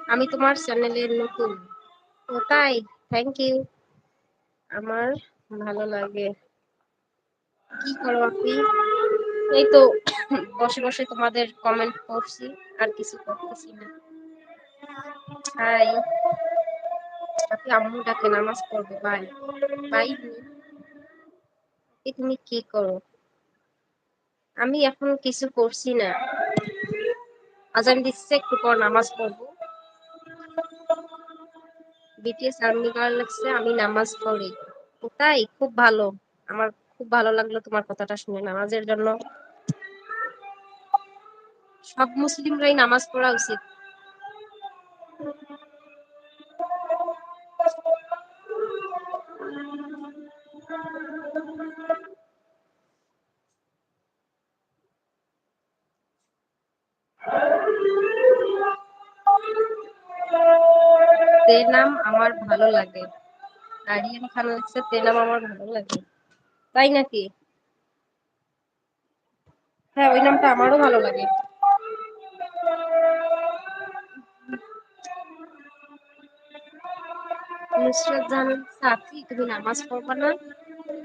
আমি তোমার চ্যানেলের নতুন। ও তাই? Thank you. আমার ভালো লাগে। কি করো আপনি? এই তো বসে বসে তোমাদের কমেন্ট পড়ছি, আর কিছু করতেছি না। হাই। আপনি আম্মু ডাকে, নামাজ পড়বে। Bye bye. তুমি কি করো? আমি এখন কিছু করছি না, আজান দিচ্ছে, একটু পর নামাজ পড়বো। বিটিএস আর্মি গার্ল লাগছে, আমি নামাজ পড়ি। তাই? খুব ভালো। আমার খুব ভালো লাগলো তোমার কথাটা শুনে। নামাজের জন্য সব মুসলিমরাই নামাজ পড়া উচিত। তে নাম আমার ভালো লাগে। আরিয়ান খান লাগছে, তে নাম আমার ভালো লাগে। তাই নাকি? হ্যাঁ, ওই নামটা আমারও ভালো লাগে। নুসরাত জাহান সাথী, তুমি নামাজ পড়বা না?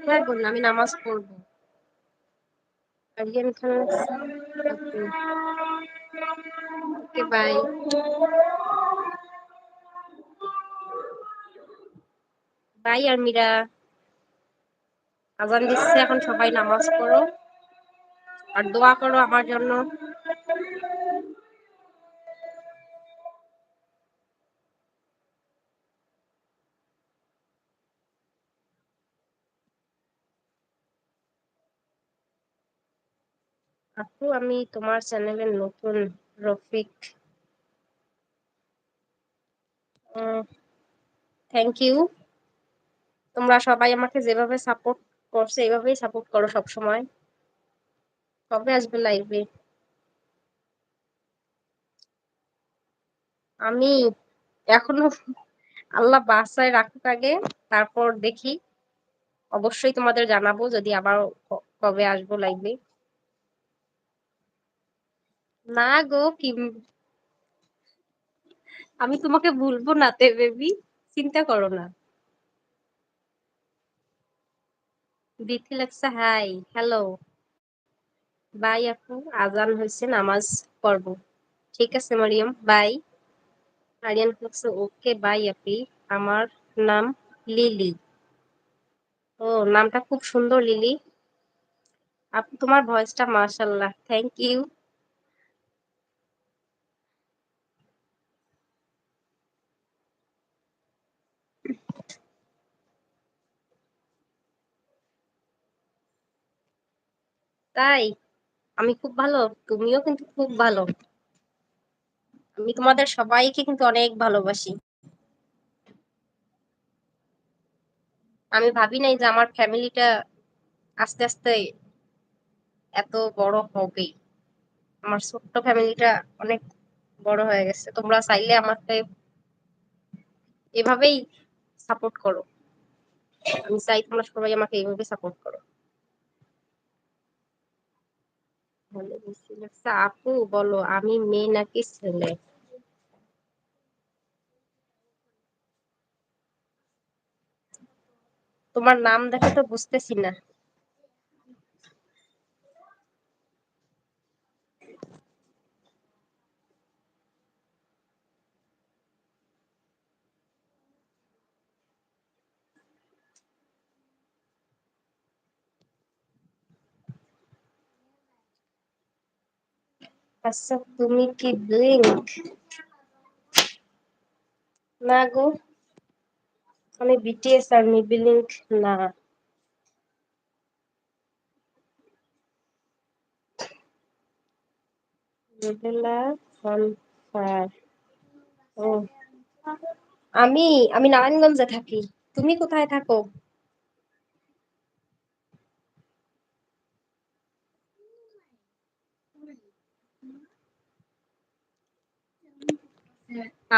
হ্যাঁ বোন, আমি নামাজ পড়বো। আরিয়ান খান লাগছে, ওকে বাই। বাই আর মীরা। আজান দিচ্ছে, এখন সবাই নামাজ পড়ো আর দোয়া করো আমার জন্য। আপু, আমি তোমার চ্যানেলের নতুন। রফিক। Thank you. তোমরা সবাই আমাকে যেভাবে সাপোর্ট করছো, এইভাবেই সাপোর্ট করো সব সময়। কবে আসবে লাইভে? আমি এখনো, আল্লাহ বাসায় রাখুক আগে, তারপর দেখি। অবশ্যই তোমাদের জানাবো যদি আবার কবে আসবো লাইভে। না গো, কি, আমি তোমাকে ভুলবো না তে বেবি, চিন্তা করো না। বিথি লাগছে, হাই হ্যালো। বাই আপু, আজান হয়েছে, নামাজ পড়বো। ঠিক আছে মারিয়াম, বাই। আরিয়ান লাগছে, ওকে বাই আপি। আমার নাম লিলি। ও, নামটা খুব সুন্দর লিলি। আপু, তোমার ভয়েসটা মাশাআল্লাহ, থ্যাংক ইউ। তাই? আমি খুব ভালো, তুমিও কিন্তু খুব ভালো। আমি তোমাদের সবাইকে কিন্তু অনেক ভালোবাসি। আমি ভাবি নাই যে আমার ফ্যামিলিটা আস্তে আস্তে এত বড় হবে। আমার ছোট্ট ফ্যামিলিটা অনেক বড় হয়ে গেছে। তোমরা চাইলে আমাকে এভাবেই সাপোর্ট করো। আমি চাই তোমরা সবাই আমাকে এইভাবে সাপোর্ট করো। ভালো বেশি লাগছে। আপু বলো, আমি মেয়ে নাকি ছেলে? তোমার নাম দেখে তো বুঝতেছি না। আচ্ছা, তুমি কি ব্লিঙ্ক? না গো, আমি বিটিএস আর্মি, ব্লিঙ্ক না। রুবেলা ফায়ার। ও, আমি আমি নারায়ণগঞ্জে থাকি। তুমি কোথায় থাকো?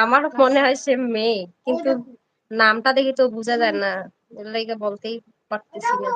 আমার মনে হয় সে মেয়ে, কিন্তু নামটা দেখে তো বোঝা যায় না, এর লাইগা বলতেই পারতেছি না।